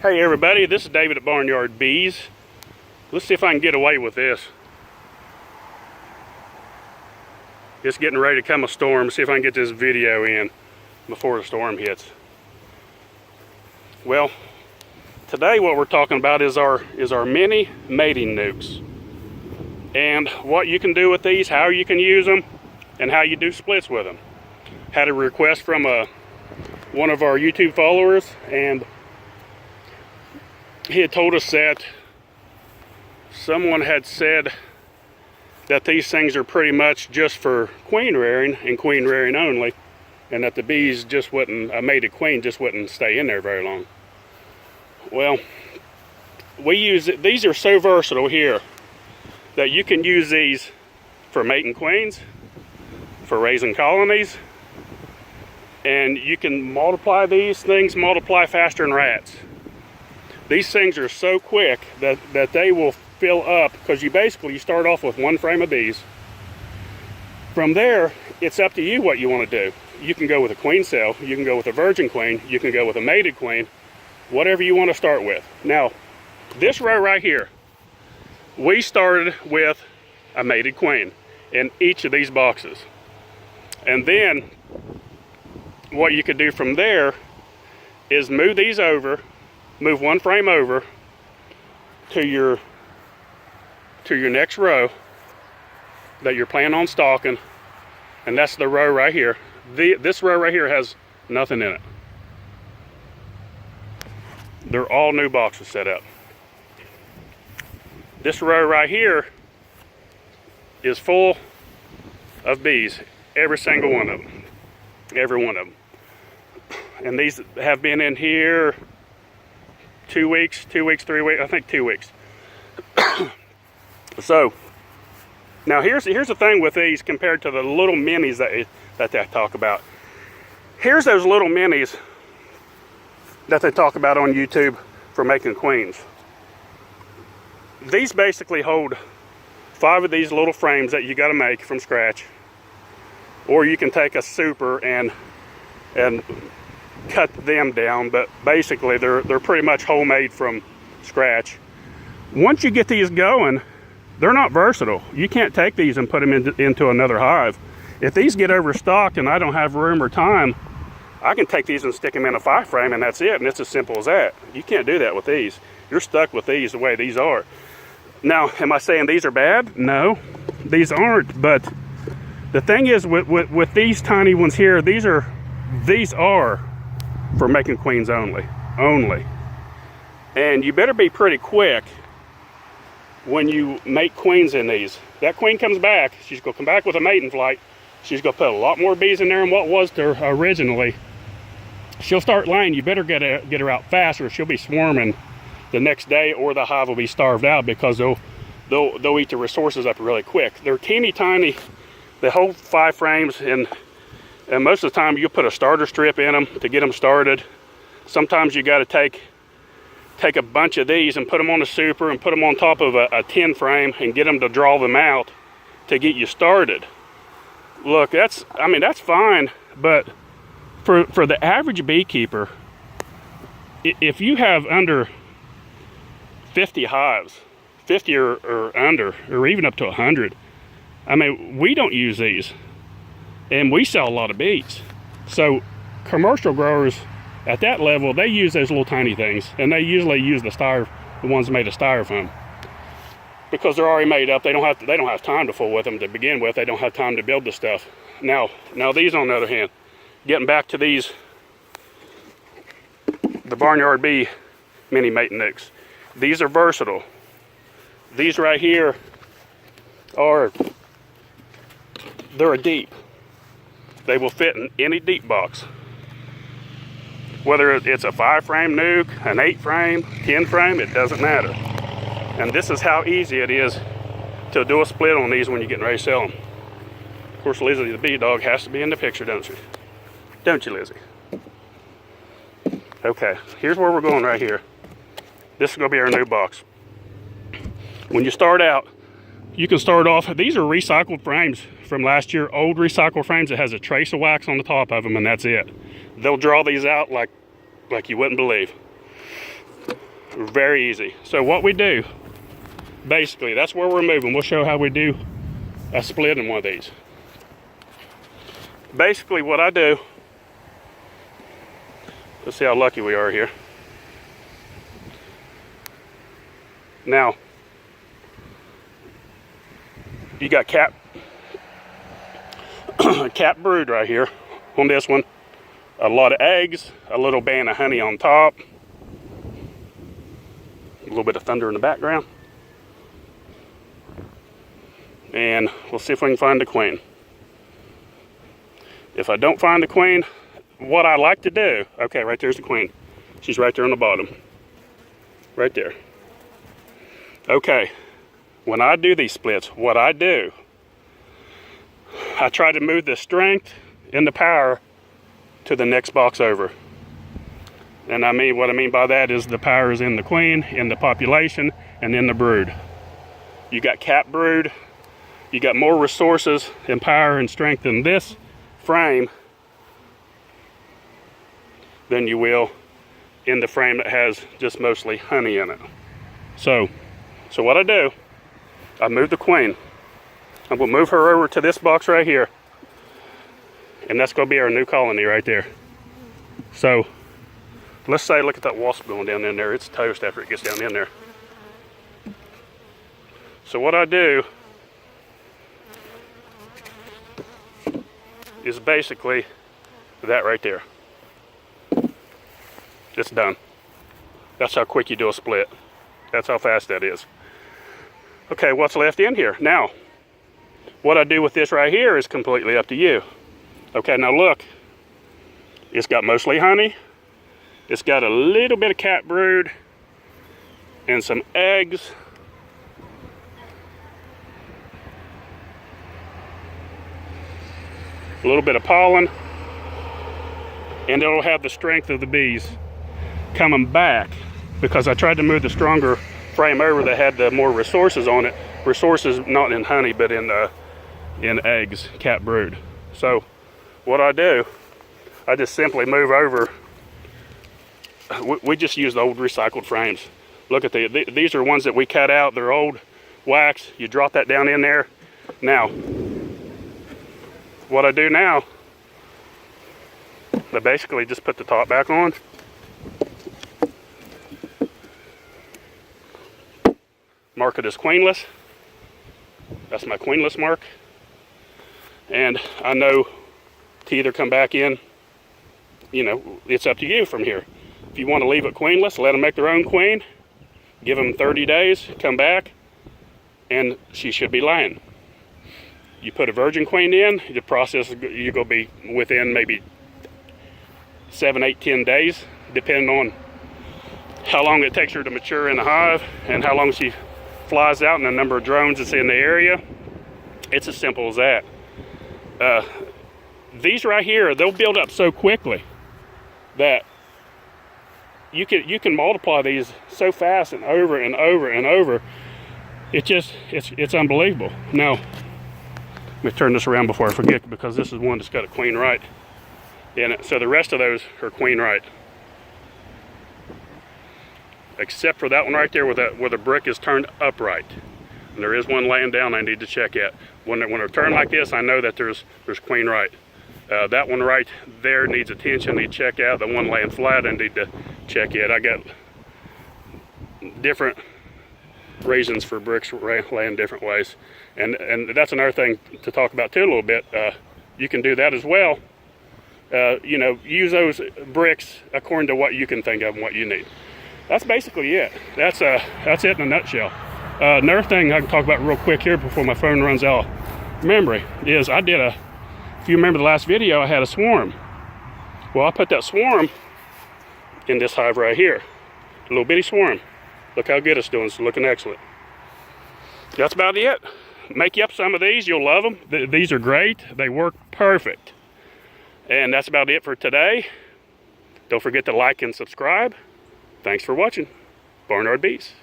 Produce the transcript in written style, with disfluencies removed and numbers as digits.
Hey everybody, this is David at Barnyard Bees. Let's see if I can get away with this. It's getting ready to come a storm. See if I can get this video in before the storm hits. Well, today what we're talking about is our mini mating nucs. And what you can do with these, how you can use them, and how you do splits with them. Had a request from one of our YouTube followers, and he had told us that someone had said that these things are pretty much just for queen rearing and queen rearing only, and that the bees just wouldn't, a mated queen just wouldn't stay in there very long. Well, we use it, these are so versatile here that you can use these for mating queens, for raising colonies, and you can multiply these things, multiply faster than rats. These things are so quick that they will fill up, because you start off with one frame of bees. From there, it's up to you what you want to do. You can go with a queen cell, you can go with a virgin queen, you can go with a mated queen, whatever you want to start with. Now, this row right here, we started with a mated queen in each of these boxes. And then what you could do from there is move these over, move one frame over to your next row that you're planning on stalking, and that's the row right here. This row right here has nothing in it. They're all new boxes set up. This row right here is full of bees, every single one of them, every one of them. And these have been in here 2 weeks, 3 weeks, I think 2 weeks. So now here's the thing with these compared to the little minis that they talk about. Here's those little minis that they talk about on YouTube for making queens. These basically hold 5 of these little frames that you got to make from scratch, or you can take a super and cut them down, but basically they're pretty much homemade from scratch. Once you get these going, they're not versatile. You can't take these and put them into another hive. If these get overstocked and I don't have room or time, I can take these and stick them in a 5 frame, and that's it, and it's as simple as that. You can't do that with these. You're stuck with these the way these are. Now, am I saying these are bad? No, these aren't, but the thing is with these tiny ones here, these are for making queens only. And you better be pretty quick when you make queens in these. That queen comes back, she's gonna come back with a mating flight. She's gonna put a lot more bees in there than what was there originally. She'll start laying. You better get her out fast, or she'll be swarming the next day, or the hive will be starved out, because they'll eat the resources up really quick. They're teeny tiny. They hold 5 frames, and most of the time you'll put a starter strip in them to get them started. Sometimes you got to take a bunch of these and put them on a super and put them on top of a 10 frame and get them to draw them out to get you started. Look, that's fine, but for the average beekeeper, if you have under 50 hives, 50 or under, or even up to 100, I mean, we don't use these, and we sell a lot of bees. So commercial growers at that level, they use those little tiny things, and they usually use the ones made of styrofoam, because they're already made up. They don't have time to fool with them to begin with. They don't have time to build the stuff. Now these, on the other hand, getting back to these, the Barnyard Bee mini mating nucs. These are versatile. These right here they're a deep. They will fit in any deep box. Whether it's a 5 frame nuc, an 8 frame, 10 frame, it doesn't matter. And this is how easy it is to do a split on these when you're getting ready to sell them. Of course, Lizzie the bee dog has to be in the picture, don't you? Don't you, Lizzie? Okay, here's where we're going right here. This is going to be our new box. When you start out, you can start off, these are recycled frames from last year, old recycled frames that has a trace of wax on the top of them, and that's it. They'll draw these out like you wouldn't believe. Very easy. So what we do, basically, that's where we're moving. We'll show how we do a split in one of these. Basically what I do, let's see how lucky we are here. Now, you got cap brood right here on this one. A lot of eggs, a little band of honey on top. A little bit of thunder in the background. And we'll see if we can find the queen. If I don't find the queen, what I like to do, okay, right there's the queen. She's right there on the bottom. Right there. Okay, when I do these splits, what I do, I try to move the strength and the power to the next box over. And what I mean by that is the power is in the queen, in the population, and in the brood. You got cap brood, you got more resources and power and strength in this frame than you will in the frame that has just mostly honey in it. So what I do, I move the queen. I'm gonna move her over to this box right here. And that's gonna be our new colony right there. So let's say, look at that wasp going down in there. It's toast after it gets down in there. So what I do is basically that right there. It's done. That's how quick you do a split. That's how fast that is. Okay, what's left in here? Now, what I do with this right here is completely up to you. Okay, now look. It's got mostly honey. It's got a little bit of cat brood and some eggs. A little bit of pollen. And it'll have the strength of the bees coming back, because I tried to move the stronger frame over that had the more resources on it. Resources not in honey, but in eggs, cat brood. So what I do, I just simply move over. We just use the old recycled frames. Look at these are ones that we cut out. They're old wax. You drop that down in there. Now, what I do now, I basically just put the top back on. Mark it as queenless. That's my queenless mark. And I know to either come back in, it's up to you from here. If you want to leave it queenless, let them make their own queen. Give them 30 days, come back, and she should be laying. You put a virgin queen in, the process, you're going to be within maybe 7, 8, 10 days, depending on how long it takes her to mature in the hive and how long she flies out and the number of drones that's in the area. It's as simple as that. These right here, they'll build up so quickly that you can multiply these so fast and over and over and over. It's unbelievable. Now, let me turn this around before I forget, because this is one that's got a queen right in it. So the rest of those are queen right, except for that one right there where the brick is turned upright. And there is one laying down I need to check at. When they're turned like this, I know that there's queen right. That one right there needs attention, need to check out. The one laying flat, I need to check it. I got different reasons for bricks laying different ways. And that's another thing to talk about too a little bit. You can do that as well. Use those bricks according to what you can think of and what you need. That's basically it. That's it in a nutshell. Another thing I can talk about real quick here before my phone runs out of memory is if you remember the last video, I had a swarm. Well, I put that swarm in this hive right here. A little bitty swarm. Look how good it's doing. It's looking excellent. That's about it. Make you up some of these. You'll love them. These are great. They work perfect. And that's about it for today. Don't forget to like and subscribe. Thanks for watching. Barnyard Bees.